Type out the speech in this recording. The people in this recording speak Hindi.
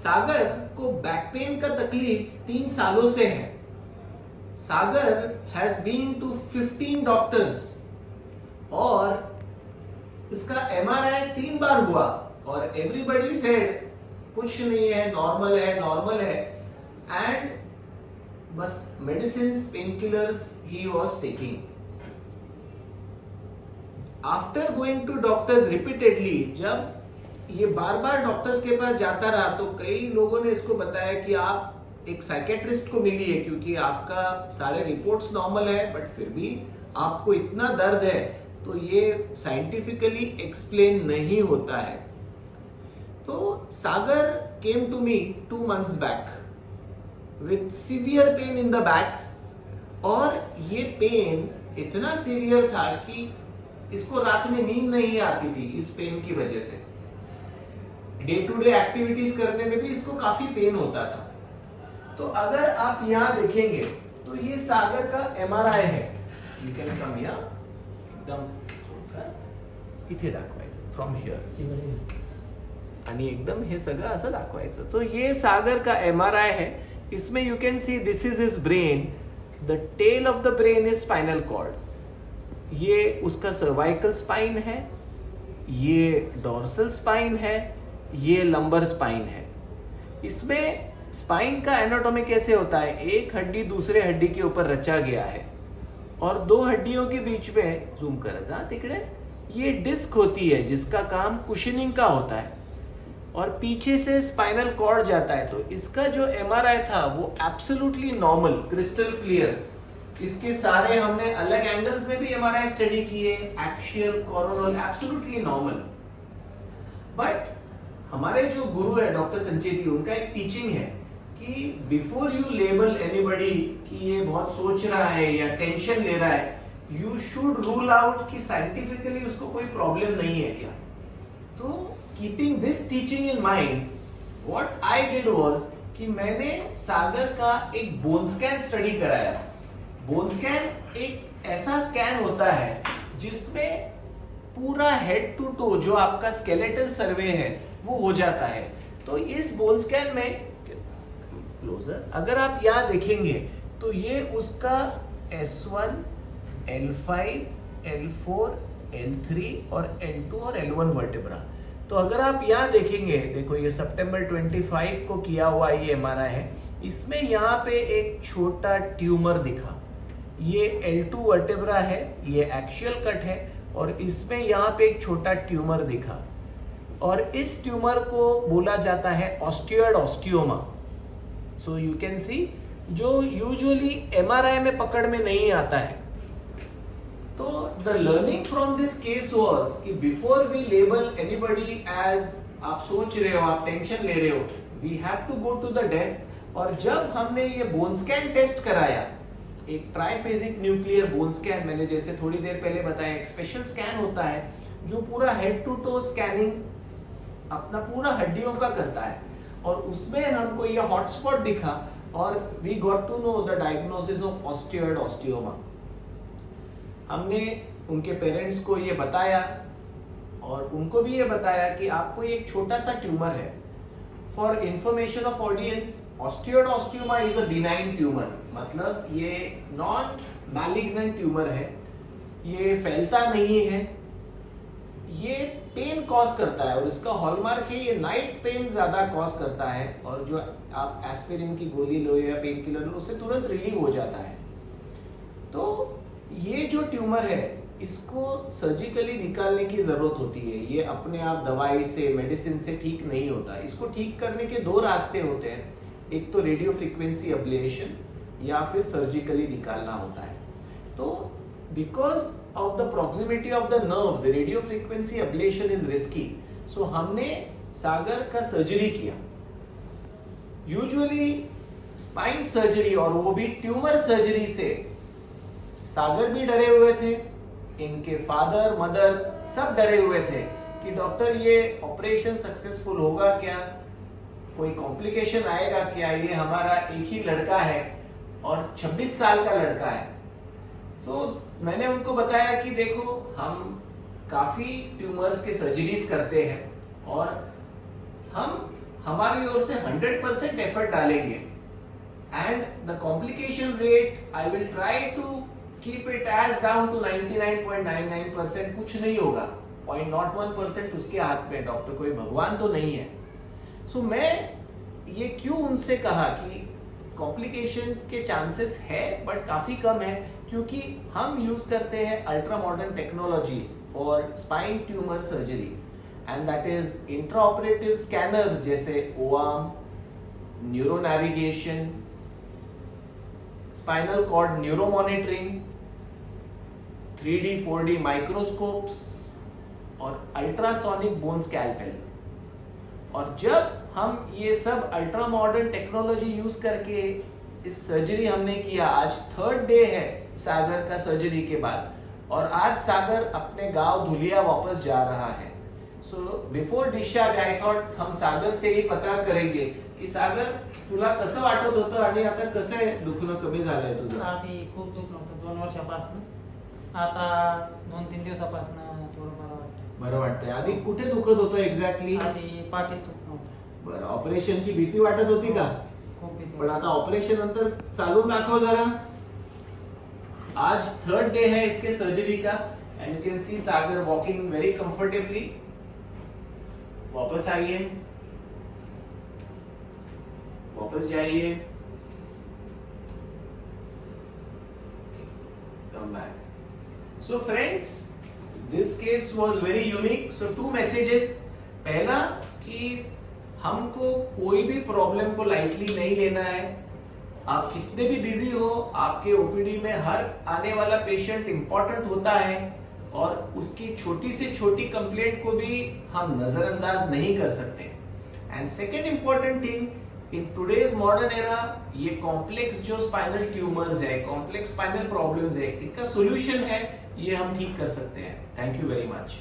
सागर को बैक पेन का तकलीफ 3 सालों से है। सागर हैज बीन टू 15 डॉक्टर्स और इसका एमआरआई 3 बार हुआ और एवरीबडी सेड कुछ नहीं है, नॉर्मल है एंड बस medicine pain killers he was taking. After going to doctors repeatedly, जब ये बार बार डॉक्टर्स के पास जाता रहा तो कई लोगों ने इसको बताया कि आप एक साइकेट्रिस्ट को मिलिए क्योंकि आपका सारे रिपोर्ट्स नॉर्मल है बट फिर भी आपको इतना दर्द है तो ये साइंटिफिकली एक्सप्लेन नहीं होता है। तो Sagar came to me 2 months back with severe pain in the back और ये पेन इतना सीवियर था कि इसको रात में नींद नहीं आती थी इस पेन की वजह से। डे टू डे एक्टिविटीज करने में भी इसको काफी पेन होता था। तो अगर आप यहाँ देखेंगे तो ये सागर का एमआरआई है। यू कैन कम हियर, एकदम इथे दाखवायचं फ्रॉम हियर आणि एकदम हे सगळं असं दाखवायचं। तो ये सागर का एमआरआई है। इसमें you can see this is his brain, the tail of the brain is spinal cord, ये उसका सर्वाइकल स्पाइन है, ये डोर्सल स्पाइन है, ये लंबर स्पाइन है। इसमें स्पाइन का एनाटॉमी कैसे होता है, एक हड्डी दूसरे हड्डी के ऊपर रचा गया है और 2 हड्डियों के बीच में जूम कर जा तिकडे ये डिस्क होती है जिसका काम कुशनिंग का होता है और पीछे से स्पाइनल कॉर्ड जाता है। तो इसका जो एमआरआई था वो एब्सोल्युटली नॉर्मल, क्रिस्टल क्लियर। इसके सारे हमने अलग एंगल्स में भी एमआरआई स्टडी किए, axial, coronal, absolutely normal. But हमारे जो गुरु है डॉक्टर संजय जी, उनका एक टीचिंग है कि बिफोर यू लेबल एनीबॉडी कि ये बहुत सोच रहा है या टेंशन ले रहा है, यू शुड रूल आउट कि साइंटिफिकली उसको कोई प्रॉब्लम नहीं है क्या। तो keeping this teaching in mind, what I did was कि मैंने सागर का एक बोन स्कैन स्टडी कराया। बोन स्कैन एक ऐसा स्कैन होता है जिसमें पूरा हेड टू टो जो आपका स्केलेटल सर्वे है वो हो जाता है। तो इस बोन स्कैन में क्लोजर अगर आप यहां देखेंगे तो ये उसका S1, L5, L4, L3 और L2 और L1 वर्टेब्रा। तो अगर आप यहां देखेंगे, देखो ये सितंबर 25 को किया हुआ ये एमआरआई है। इसमें यहाँ पे एक छोटा ट्यूमर दिखा, ये L2 वर्टेब्रा है, ये एक्शियल कट है और इसमें यहाँ पे एक छोटा ट्यूमर दिखा और इस ट्यूमर को बोला जाता है osteoid osteoma. So you can सी जो यूजुअली एमआरआई में पकड़ में नहीं आता है। तो the learning from this case was कि before we label anybody as आप सोच रहे हो, आप टेंशन ले रहे हो, we have to go to the depth. और जब हमने ये बोन स्कैन टेस्ट कराया, एक ट्राइफेजिक न्यूक्लियर बोन स्कैन, मैंने जैसे थोड़ी देर पहले बताया, एक स्पेशल स्कैन होता है जो पूरा हेड टू टो स्कैनिंग अपना पूरा हड्डियों का करता है और उसमें हमको ये हॉटस्पॉट दिखा और we got to know the diagnosis of osteoid osteoma. हमने उनके पेरेंट्स को ये बताया और उनको भी ये बताया कि आपको एक छोटा सा ट्यूमर है। For information of audience, osteoid osteoma is a benign tumour, मतलब ये नॉन मैलिग्नेंट ट्यूमर है, ये फैलता नहीं है, ये पेन कॉज करता है और इसका हॉलमार्क है ये नाइट पेन ज्यादा कॉज करता है और जो आप एस्पिरिन की गोली लो या पेन किलर लो उससे तुरंत रिलीव हो जाता है। तो ये जो ट्यूमर है इसको सर्जिकली निकालने की जरूरत होती है, ये अपने आप दवाई से, मेडिसिन से ठीक नहीं होता। इसको ठीक करने के 2 रास्ते होते हैं, एक तो रेडियो फ्रीक्वेंसी अब्लेशन या फिर सर्जिकली निकालना होता है। तो because of the proximity of the nerves, radio frequency ablation is risky, so हमने सागर का सर्जरी किया। यूजुअली स्पाइन सर्जरी और वो भी ट्यूमर सर्जरी से सागर भी डरे हुए थे, इनके फादर मदर सब डरे हुए थे कि डॉक्टर ये ऑपरेशन सक्सेसफुल होगा क्या, कोई कॉम्प्लिकेशन आएगा क्या, ये हमारा एक ही लड़का है और 26 साल का लड़का है। मैंने उनको बताया कि देखो हम काफी ट्यूमर्स के सर्जरीज करते हैं और हम हमारी ओर से 100% एफर्ट डालेंगे and the complication rate I will try to keep it as down to 99.99%. कुछ नहीं होगा, 0.01% उसके हाथ में, डॉक्टर कोई भगवान तो नहीं है. सो मैं ये क्यों उनसे कहा कि कॉम्प्लिकेशन के चांसेस है बट काफी कम है, क्योंकि हम यूज करते हैं ultra modern technology for spine tumour surgery and that is intraoperative scanners जैसे O arm, neuro navigation, spinal cord neuro monitoring, 3D 4D microscopes और अल्ट्रासोनिक बोन स्कैल्पेल. और जब हम ये सब अल्ट्रा मॉडर्न टेक्नोलॉजी यूज करके इस सर्जरी हमने किया, आज 3rd डे है सागर का सर्जरी के बाद, और आज सागर अपने गांव धुलिया वापस जा रहा है. So before discharge I thought हम सागर से ही पता करेंगे की सागर तुला कसं वाटत होतं आणि आता कसं आहे, दुखणं कमी झालंय तुझं? आधी खूप दुख नव्हतं 2 वर्षापासून, आता 2-3 दिवसापासून थोडं बरं वाटतं. बरं वाटतंय. आधी कुठे दुखत होतं एक्झॅक्टली? आधी पाठीत दुख नव्हतं. बरं, ऑपरेशनची भीती वाटत होती का? खूप भीती पण आता ऑपरेशन नंतर चालून दाखव जरा. आज 3rd डे है इसके सर्जरी का and you can C Sagar walking very comfortably. वापस आइए, वापस जाइए, come back. So friends, this case was very unique. So 2 messages. पहला कि हमको कोई भी प्रॉब्लम को लाइटली नहीं लेना है. आप कितने भी बिजी हो, आपके ओपीडी में हर आने वाला पेशेंट इंपॉर्टेंट होता है और उसकी छोटी से छोटी कंप्लेंट को भी हम नजरअंदाज नहीं कर सकते. And second important thing, in today's modern era ये कॉम्प्लेक्स जो स्पाइनल ट्यूमर्स है, कॉम्प्लेक्स स्पाइनल प्रॉब्लम्स है, इनका सोल्यूशन है, ये हम ठीक कर सकते हैं. Thank you very much.